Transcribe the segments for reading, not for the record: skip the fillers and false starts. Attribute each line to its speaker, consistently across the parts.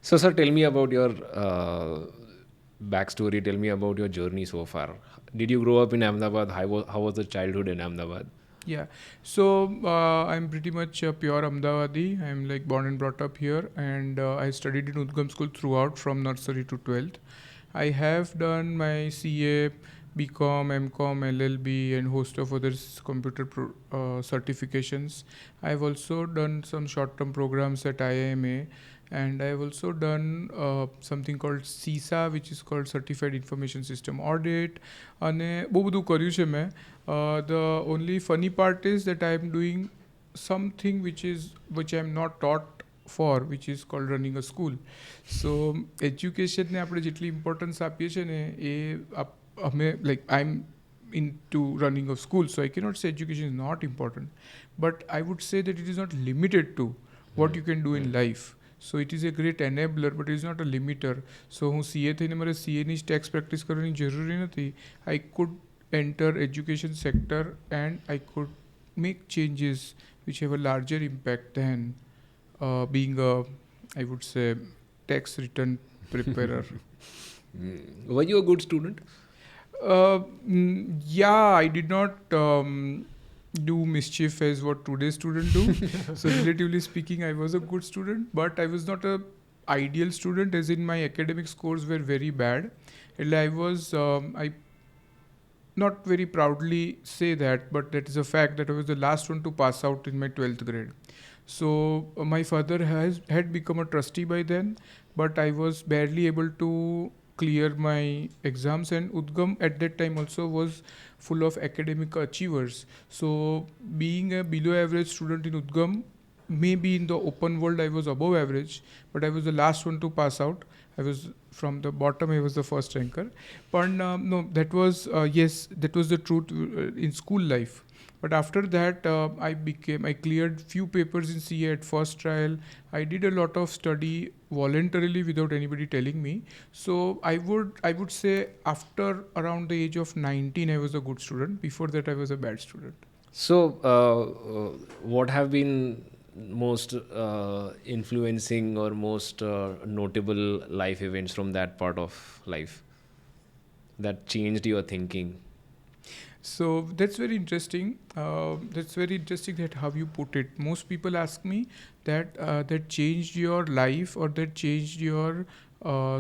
Speaker 1: So, sir, tell me about your backstory. Tell me about your journey so far. Did you grow up in Ahmedabad? How was the childhood in Ahmedabad?
Speaker 2: Yeah, so I'm pretty much a pure Ahmedabadi. I'm like born and brought up here, and I studied in Udgam school throughout from nursery to 12th. I have done my CA, BCom, MCom, LLB, and host of other certifications. I've also done some short-term programs at IIMA, and I've also done something called CISA, which is called Certified Information System Audit. અને બહુ બધું કર્યું છે મેં. The only funny part is that I am doing something which I am not taught for, which is called running a school. So education ને આપણે જેટલી importance આપીએ છીએ ને એ અમે like I'm into running a school, so I cannot say education is not important, but I would say that it is not limited to what you can do in life. So it is a great enabler, but it is not a limiter. So હું CA થઈને મારે CAની જ tax practice કરવાની જરૂરી નથી. I could enter education sector and I could make changes which have a larger impact than being a, I would say, tax return preparer.
Speaker 1: Were you a good student?
Speaker 2: Yeah, I did not do mischief as what today's students do. So relatively speaking, I was a good student, but I was not a ideal student, as in my academic scores were very bad. And I was, I not very proudly say that, but that is a fact that I was the last one to pass out in my 12th grade. So my father had become a trustee by then, but I was barely able to clear my exams, and Udgam at that time also was full of academic achievers. So being a below average student in Udgam, maybe in the open world I was above average, but I was the last one to pass out. I was from the bottom, I was the first ranker. But no, that was, yes, that was the truth in school life. But after that, I cleared few papers in CA at first trial. I did a lot of study voluntarily without anybody telling me. So I would say after around the age of 19, I was a good student. Before that, I was a bad student.
Speaker 1: So, what have been most influencing or most notable life events from that part of life that changed your thinking?
Speaker 2: So that's very interesting. That's very interesting that how you put it. Most people ask me that that changed your life or that changed your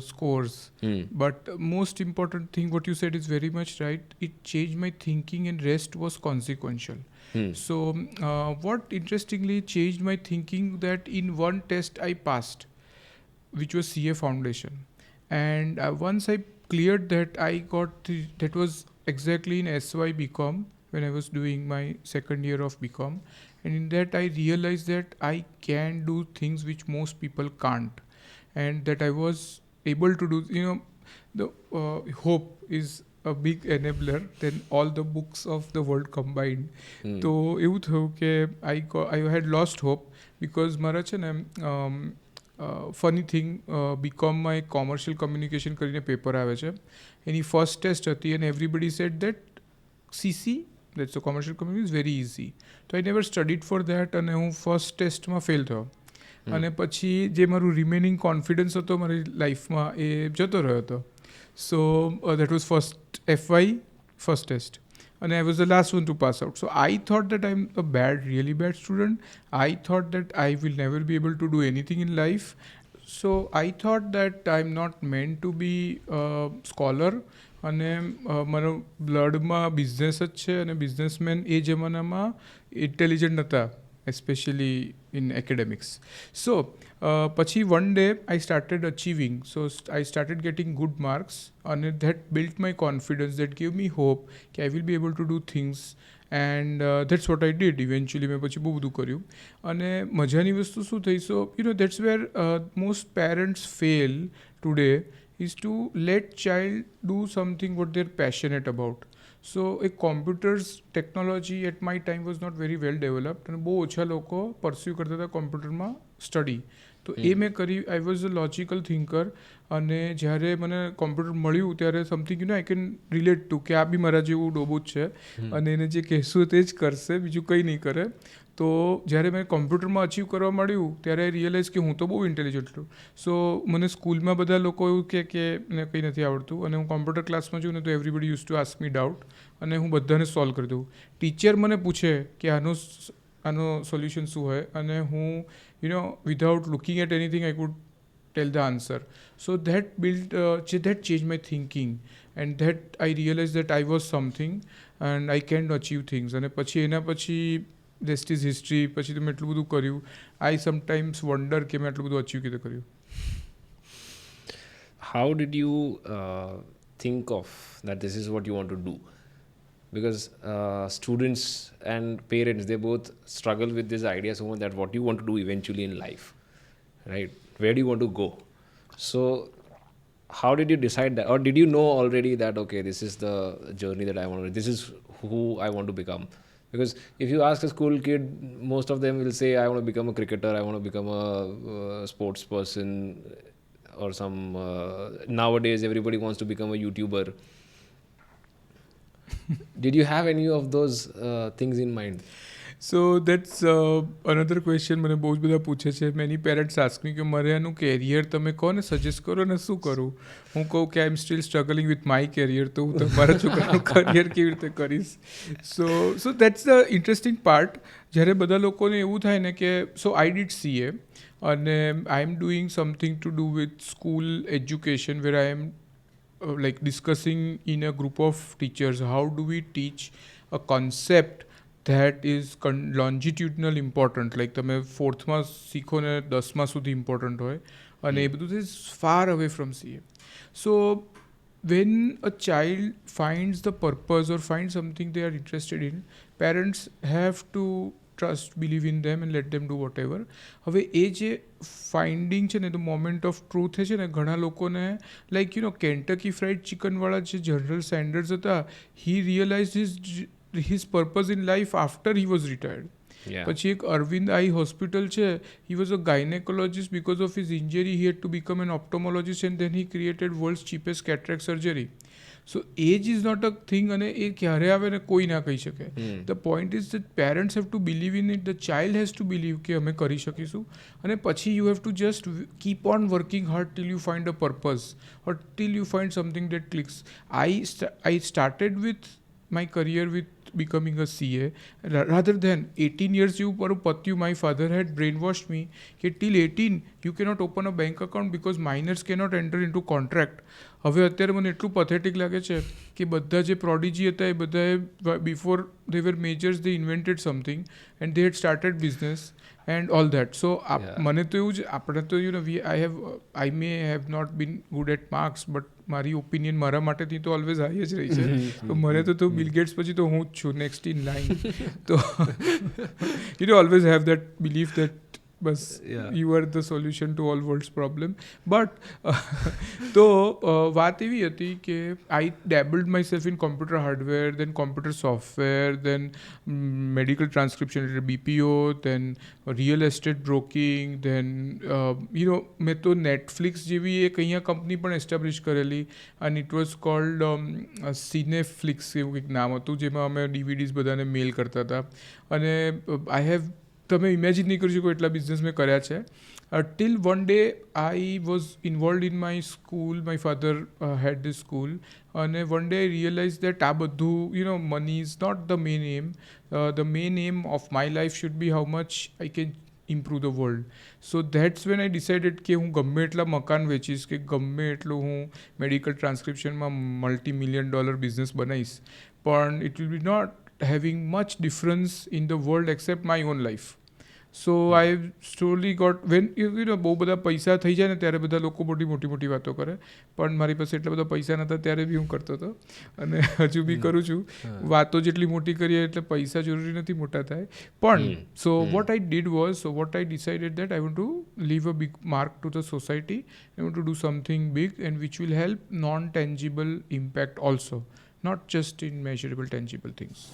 Speaker 2: scores. But most important thing, what you said is very much right. It changed my thinking, and rest was consequential. So what interestingly changed my thinking, that in one test I passed, which was CA Foundation, and once I cleared that, I got that was exactly in SY BCom when I was doing my second year of BCom, and in that I realized that I can do things which most people can't, and that I was able to do, the hope is a big enabler than all the books of the world combined. તો એવું થયું કે I had lost hope because મારા છે ને funny thing, બીકોમમાં એક commercial communication કરીને paper આવે છે, એની ફર્સ્ટ ટેસ્ટ હતી, and everybody said that CC, that's a commercial communication, is very easy. So I never studied for that, અને હું ફર્સ્ટ ટેસ્ટમાં ફેલ થયો. અને પછી જે મારું રિમેનિંગ કોન્ફિડન્સ હતો મારી લાઈફમાં એ જતો રહ્યો હતો. So that was first FY, first test. And I was the last one to pass out. So I thought that I'm a really bad student. I thought that I will never be able to do anything in life. So I thought that I'm not meant to be a scholar. અને મારો બ્લડમાં business જ છે, અને businessman એ જમાનામાં intelligent નહોતા, especially in academics. So પછી one day I started achieving. So I started getting good marks, and that built my confidence, that gave me hope that I will be able to do things, and that's what I did eventually. મેં પછી બહુ બધું કર્યું, અને મજાની વસ્તુ શું થઈ, so that's where most parents fail today, is to let child do something what they're passionate about. So a computers technology at my time was not very well developed, અને બહુ ઓછા લોકો પરસ્યુ કરતા હતા કોમ્પ્યુટરમાં સ્ટડી. તો એ મેં કરી. I was a logical thinker, અને જ્યારે મને કોમ્પ્યુટર મળ્યું ત્યારે something I can relate to કે આ બી મારા જેવું ડોબો જ છે, અને એને જે કહેશું તે જ કરશે, બીજું કંઈ નહીં કરે. તો જ્યારે મેં કોમ્પ્યુટરમાં અચીવ કરવા માંડ્યું ત્યારે આઈ રિયલાઇઝ કે હું તો બહુ ઇન્ટેલિજન્ટ છું. સો મને સ્કૂલમાં બધા લોકો એવું કે મને કંઈ નથી આવડતું, અને હું કોમ્પ્યુટર ક્લાસમાં છું ને તો everybody use to ask me doubt, અને હું બધાને સોલ્વ કરી દઉં. ટીચર મને પૂછે કે આનો સોલ્યુશન શું હોય, અને હું without looking at anything I could tell the answer. So that that changed my thinking, and that I realized that I was something and I can achieve things. અને પછી એના પછી rest is history. પછી તો મેં એટલું બધું કર્યું. I sometimes wonder કે મેં એટલું બધું અચીવ કીધું કર્યું.
Speaker 1: How did you think of that this is what you want to do? Because students and parents, they both struggle with this idea so much that what you want to do eventually in life, right? Where do you want to go? So how did you decide that, or did you know already that okay, this is the journey that I want to, this is who I want to become? Because if you ask a school kid, most of them will say I want to become a cricketer, I want to become a sports person, or some nowadays everybody wants to become a YouTuber. Did you have any of those things in mind?
Speaker 2: So that's another question મને બહુ જ બધા પૂછે છે. Many parents ask me કે મારે આનું carrier તમે કહો ને, સજેસ્ટ કરો ને શું કરું. હું કહું કે I am still struggling with my career, તો હું તમારા છોકરાનું કરિયર કેવી રીતે કરીશ. So that's the interesting part. જ્યારે બધા લોકોને એવું થાય ને કે સો આઈ ડીડ CA, અને I am doing something to do with school education, where I am like discussing in a group of teachers how do we teach a concept that is longitudinal important, like તમે 4th માં શીખો ને 10માં સુધી important હોય, અને એ બધું is far away from CA. So when a child finds the purpose or finds something they are interested in, parents have to trust, believe in them and let them do whatever. હવે એ જે finding છે ને, the moment of truth છે ને, ઘણા લોકોને like Kentucky fried ચિકનવાળા જે general sanders હતા, હી realise his purpose in life after he was retired. પછી એક અરવિંદ આઈ હોસ્પિટલ છે, he was a gynecologist. Because of his injury he had to become an ophthalmologist, and then he created world's cheapest cataract surgery. So age is not a thing, અને એ ક્યારે આવે ને કોઈ ના કહી શકે. The point is that parents have to believe in it, the child has to believe કે અમે કરી શકીશું, અને પછી you have to just keep on working hard till you find a purpose, or till you find something that clicks. I started with my career with becoming a CA, rather than 18 years જેવું પર પત્યું. My father had brainwashed me કે till 18 you cannot open a bank account because minors cannot enter into contract. હવે અત્યારે મને એટલું pathetic લાગે છે કે બધા જે પ્રોડિજી હતા એ બધાએ before they were majors they invented something and they had started business and all that. So મને તો એવું જ, આપણે તો I may have not been good at marks, but મારી ઓપિનિયન મારા માટેથી તો ઓલવેઝ હાઈ જ રહી છે. તો મને તો બિલ ગેટ્સ પછી તો હું જ છું નેક્સ્ટ ઇન લાઈન. તો always have that belief that બસ you are the solution to all world's problem. But તો વાત એવી હતી કે I dabbled myself in computer hardware, then computer software, then medical transcription એટલે BPO, then real estate broking, then મેં તો Netflix જેવી એક અહીંયા કંપની પણ એસ્ટાબ્લિશ કરેલી, અને ઇટ વોઝ કોલ્ડ સિનેફ્લિક્સ એવું કંઈક નામ હતું, જેમાં અમે DVDs બધાને મેલ કરતા હતા. અને આઈ હેવ, તમે ઇમેજિન નહીં કરી શકો એટલા બિઝનેસ મેં કર્યા છે. Till one day I was involved in my school, my father had the school, અને one day I realise that આ બધું money is not the main aim. The main aim of my life should be how much I can improve the world. So that's when I decided કે હું ગમે એટલા મકાન વેચીશ, કે ગમે એટલું હું મેડિકલ ટ્રાન્સક્રિપ્શનમાં $multi-million બિઝનેસ બનાવીશ, પણ it will be not having much difference in the world except my own life. So I slowly got, when બહુ બધા પૈસા થઈ જાય ને ત્યારે બધા લોકો મોટી વાતો કરે, પણ મારી પાસે એટલા બધા પૈસા નહોતા ત્યારે બી હું કરતો હતો, અને હજુ બી કરું છું. વાતો જેટલી મોટી કરીએ એટલે પૈસા જરૂરી નથી મોટા થાય. પણ so what I did was, so what I decided that I want to leave a big mark to the society. I want to do something big and which will help non-tangible impact also, not just in measurable tangible things.